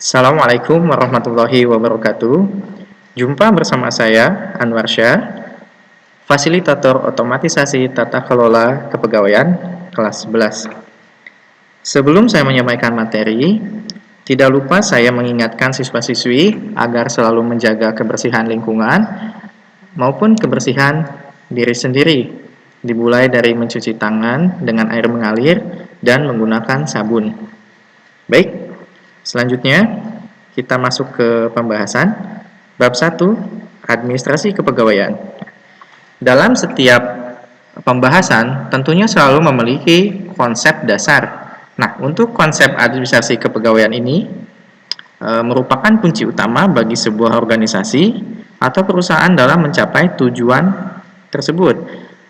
Assalamualaikum warahmatullahi wabarakatuh. Jumpa bersama saya, Anwar Syah, Fasilitator Otomatisasi Tata Kelola Kepegawaian, kelas 11. Sebelum saya menyampaikan materi, tidak lupa saya mengingatkan siswa-siswi agar selalu menjaga kebersihan lingkungan maupun kebersihan diri sendiri, dimulai dari mencuci tangan dengan air mengalir dan menggunakan sabun. Baik, selanjutnya, kita masuk ke pembahasan. Bab 1, Administrasi Kepegawaian. Dalam setiap pembahasan, tentunya selalu memiliki konsep dasar. Nah, untuk konsep administrasi kepegawaian ini merupakan kunci utama bagi sebuah organisasi atau perusahaan dalam mencapai tujuan tersebut,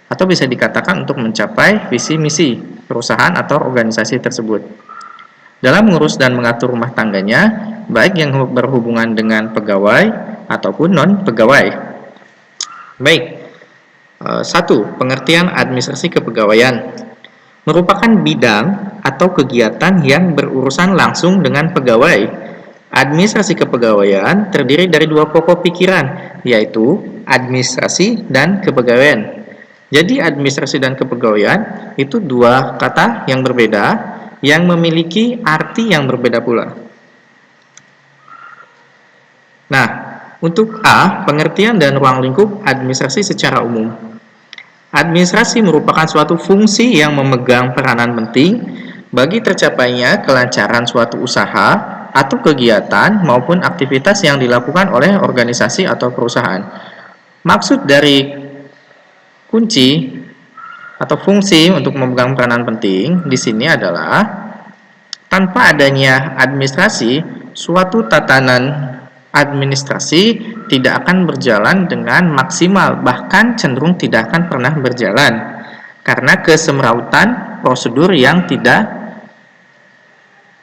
atau bisa dikatakan untuk mencapai visi misi perusahaan atau organisasi tersebut. Dalam mengurus dan mengatur rumah tangganya, baik yang berhubungan dengan pegawai ataupun non-pegawai. Baik, 1. Pengertian administrasi kepegawaian merupakan bidang atau kegiatan yang berurusan langsung dengan pegawai. Administrasi kepegawaian terdiri dari dua pokok pikiran, yaitu administrasi dan kepegawaian. Jadi administrasi dan kepegawaian itu dua kata yang berbeda, yang memiliki arti yang berbeda pula. Nah, untuk A, pengertian dan ruang lingkup administrasi secara umum. Administrasi merupakan suatu fungsi yang memegang peranan penting bagi tercapainya kelancaran suatu usaha atau kegiatan maupun aktivitas yang dilakukan oleh organisasi atau perusahaan. Maksud dari kunci atau fungsi untuk memegang peranan penting di sini adalah tanpa adanya administrasi, suatu tatanan administrasi tidak akan berjalan dengan maksimal, bahkan cenderung tidak akan pernah berjalan karena kesemrautan prosedur yang tidak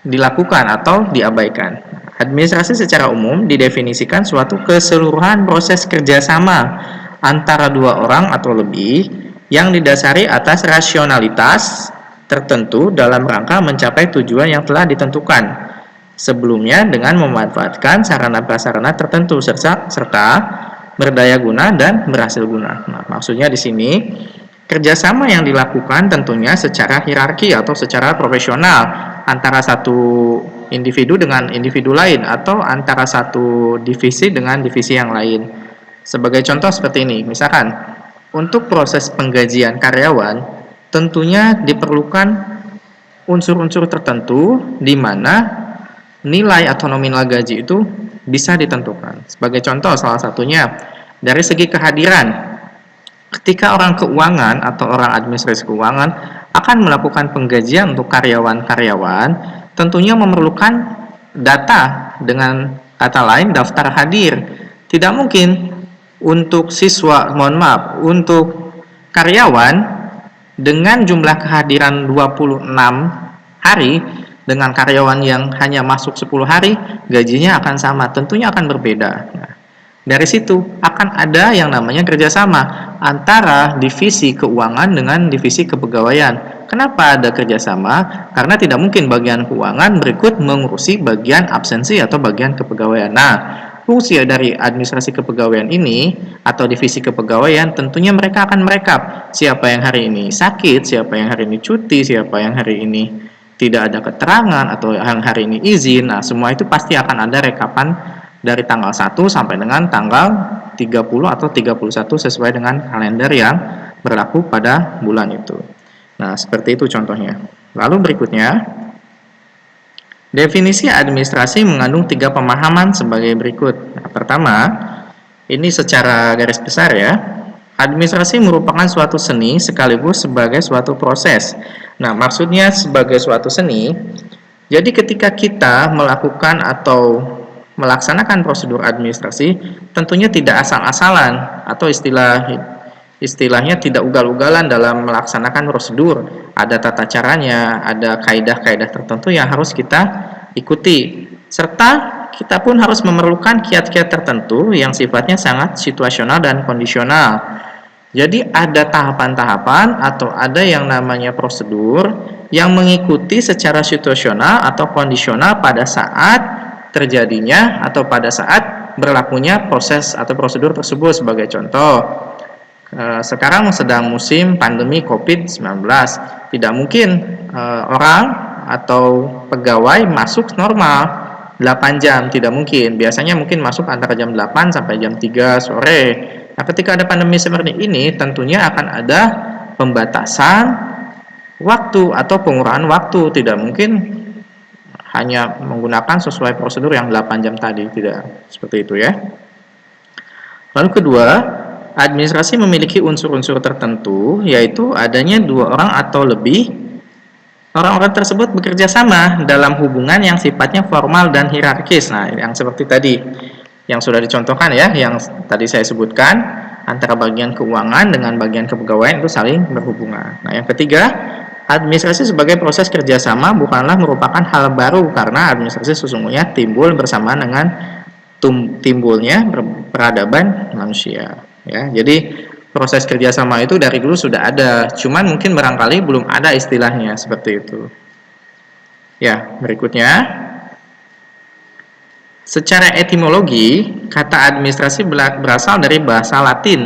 dilakukan atau diabaikan. Administrasi secara umum didefinisikan suatu keseluruhan proses kerjasama antara dua orang atau lebih yang didasari atas rasionalitas tertentu dalam rangka mencapai tujuan yang telah ditentukan sebelumnya dengan memanfaatkan sarana-prasarana tertentu serta berdaya guna dan berhasil guna. Nah, maksudnya di sini kerjasama yang dilakukan tentunya secara hierarki atau secara profesional antara satu individu dengan individu lain atau antara satu divisi dengan divisi yang lain. Sebagai contoh seperti ini, misalkan untuk proses penggajian karyawan, tentunya diperlukan unsur-unsur tertentu di mana nilai atau nominal gaji itu bisa ditentukan. Sebagai contoh, salah satunya dari segi kehadiran. Ketika orang keuangan atau orang administrasi keuangan akan melakukan penggajian untuk karyawan-karyawan, tentunya memerlukan data, dengan kata lain daftar hadir. Tidak mungkin untuk untuk karyawan dengan jumlah kehadiran 26 hari dengan karyawan yang hanya masuk 10 hari, gajinya akan sama, tentunya akan berbeda. Nah, dari situ akan ada yang namanya kerjasama antara divisi keuangan dengan divisi kepegawaian. Kenapa ada kerjasama? Karena tidak mungkin bagian keuangan berikut mengurusi bagian absensi atau bagian kepegawaian. Nah, fungsi dari administrasi kepegawaian ini atau divisi kepegawaian tentunya mereka akan merekap siapa yang hari ini sakit, siapa yang hari ini cuti, siapa yang hari ini tidak ada keterangan atau yang hari ini izin. Nah, semua itu pasti akan ada rekapan dari tanggal 1 sampai dengan tanggal 30 atau 31 sesuai dengan kalender yang berlaku pada bulan itu. Nah, seperti itu contohnya. Lalu berikutnya, definisi administrasi mengandung 3 pemahaman sebagai berikut. Nah, pertama, ini secara garis besar ya. Administrasi merupakan suatu seni sekaligus sebagai suatu proses. Nah, maksudnya sebagai suatu seni, jadi ketika kita melakukan atau melaksanakan prosedur administrasi, tentunya tidak asal-asalan atau istilahnya tidak ugal-ugalan dalam melaksanakan prosedur. Ada tata caranya, ada kaidah-kaidah tertentu yang harus kita ikuti. Serta kita pun harus memerlukan kiat-kiat tertentu yang sifatnya sangat situasional dan kondisional. Jadi ada tahapan-tahapan atau ada yang namanya prosedur yang mengikuti secara situasional atau kondisional pada saat terjadinya atau pada saat berlakunya proses atau prosedur tersebut. Sebagai contoh, sekarang sedang musim pandemi COVID-19, tidak mungkin orang atau pegawai masuk normal 8 jam, tidak mungkin. Biasanya mungkin masuk antara jam 8 sampai jam 3 sore. Nah, ketika ada pandemi seperti ini, tentunya akan ada pembatasan waktu atau pengurangan waktu. Tidak mungkin hanya menggunakan sesuai prosedur yang 8 jam tadi, tidak seperti itu ya. Lalu kedua, administrasi memiliki unsur-unsur tertentu, yaitu adanya 2 orang atau lebih. Orang-orang tersebut bekerja sama dalam hubungan yang sifatnya formal dan hierarkis. Nah, yang seperti tadi yang sudah dicontohkan ya, yang tadi saya sebutkan, antara bagian keuangan dengan bagian kepegawaian itu saling berhubungan. Nah, yang ketiga, administrasi sebagai proses kerjasama bukanlah merupakan hal baru, karena administrasi sesungguhnya timbul bersamaan dengan timbulnya peradaban manusia. Ya, jadi proses kerjasama itu dari dulu sudah ada, cuman mungkin barangkali belum ada istilahnya seperti itu. Ya, berikutnya, secara etimologi kata administrasi berasal dari bahasa Latin,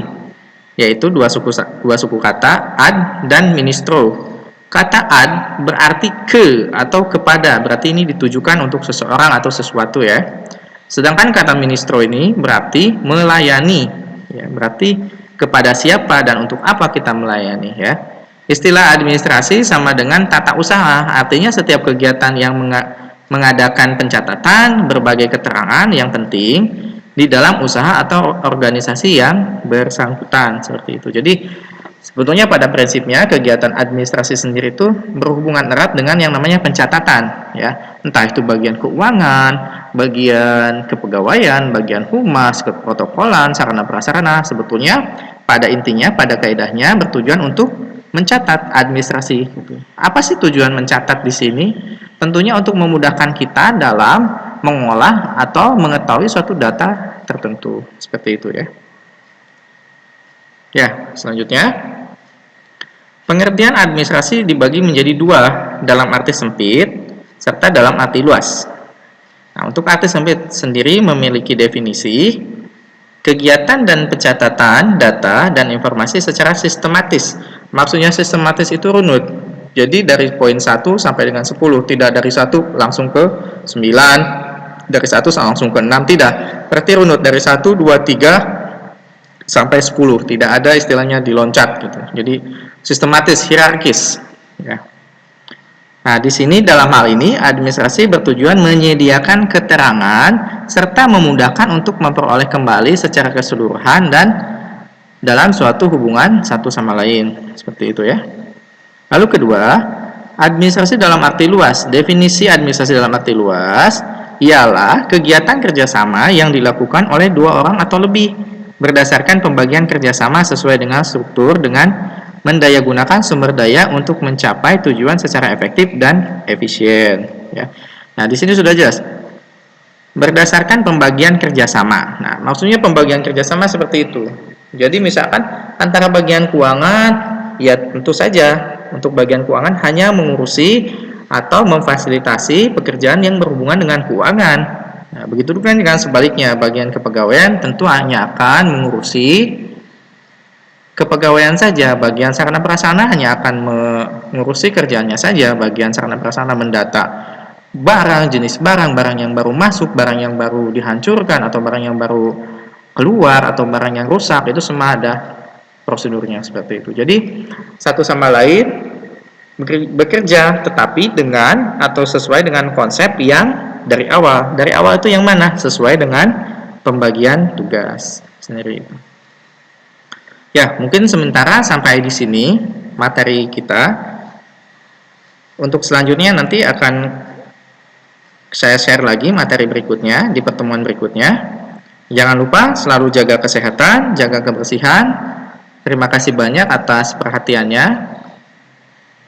yaitu dua suku kata ad dan ministro. Kata ad berarti ke atau kepada, berarti ini ditujukan untuk seseorang atau sesuatu ya. Sedangkan kata ministro ini berarti melayani, ya, berarti kepada siapa dan untuk apa kita melayani ya. Istilah administrasi sama dengan tata usaha, artinya setiap kegiatan yang mengadakan pencatatan berbagai keterangan yang penting di dalam usaha atau organisasi yang bersangkutan, seperti itu. Jadi sebetulnya pada prinsipnya kegiatan administrasi sendiri itu berhubungan erat dengan yang namanya pencatatan ya, entah itu bagian keuangan, bagian kepegawaian, bagian humas, keprotokolan, sarana prasarana. Sebetulnya pada intinya, pada kaidahnya bertujuan untuk mencatat administrasi. Apa sih tujuan mencatat di sini? Tentunya untuk memudahkan kita dalam mengolah atau mengetahui suatu data tertentu, seperti itu ya. Ya, selanjutnya, pengertian administrasi dibagi menjadi 2, dalam arti sempit serta dalam arti luas. Nah, untuk arti sempit sendiri memiliki definisi kegiatan dan pencatatan data dan informasi secara sistematis. Maksudnya sistematis itu runut. Jadi dari poin 1 sampai dengan 10, tidak dari 1 langsung ke 9, dari 1 langsung ke 6, tidak. Berarti runut dari 1, 2, 3 sampai 10, tidak ada istilahnya diloncat gitu. Jadi sistematis, hierarkis ya. Nah, di sini dalam hal ini administrasi bertujuan menyediakan keterangan serta memudahkan untuk memperoleh kembali secara keseluruhan dan dalam suatu hubungan satu sama lain, seperti itu ya. Lalu kedua, administrasi dalam arti luas. Definisi administrasi dalam arti luas ialah kegiatan kerjasama yang dilakukan oleh 2 orang atau lebih berdasarkan pembagian kerjasama sesuai dengan struktur dengan mendayagunakan sumber daya untuk mencapai tujuan secara efektif dan efisien. Ya. Nah, di sini sudah jelas berdasarkan pembagian kerjasama. Nah, maksudnya pembagian kerjasama seperti itu. Jadi misalkan antara bagian keuangan, ya tentu saja untuk bagian keuangan hanya mengurusi atau memfasilitasi pekerjaan yang berhubungan dengan keuangan. Nah, begitu kan dengan sebaliknya, bagian kepegawaian tentu hanya akan mengurusi kepegawaian saja, bagian sarana prasarana hanya akan mengurusi kerjaannya saja, bagian sarana prasarana mendata barang, jenis barang, barang yang baru masuk, barang yang baru dihancurkan, atau barang yang baru keluar, atau barang yang rusak, itu semua ada prosedurnya seperti itu. Jadi satu sama lain bekerja, tetapi dengan atau sesuai dengan konsep yang dari awal. Dari awal itu yang mana? Sesuai dengan pembagian tugas sendiri. Ya, mungkin sementara sampai di sini materi kita. Untuk selanjutnya nanti akan saya share lagi materi berikutnya di pertemuan berikutnya. Jangan lupa selalu jaga kesehatan, jaga kebersihan. Terima kasih banyak atas perhatiannya.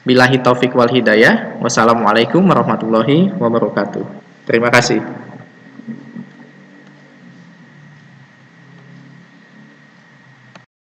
Billahi taufik wal hidayah. Wassalamualaikum warahmatullahi wabarakatuh. Terima kasih.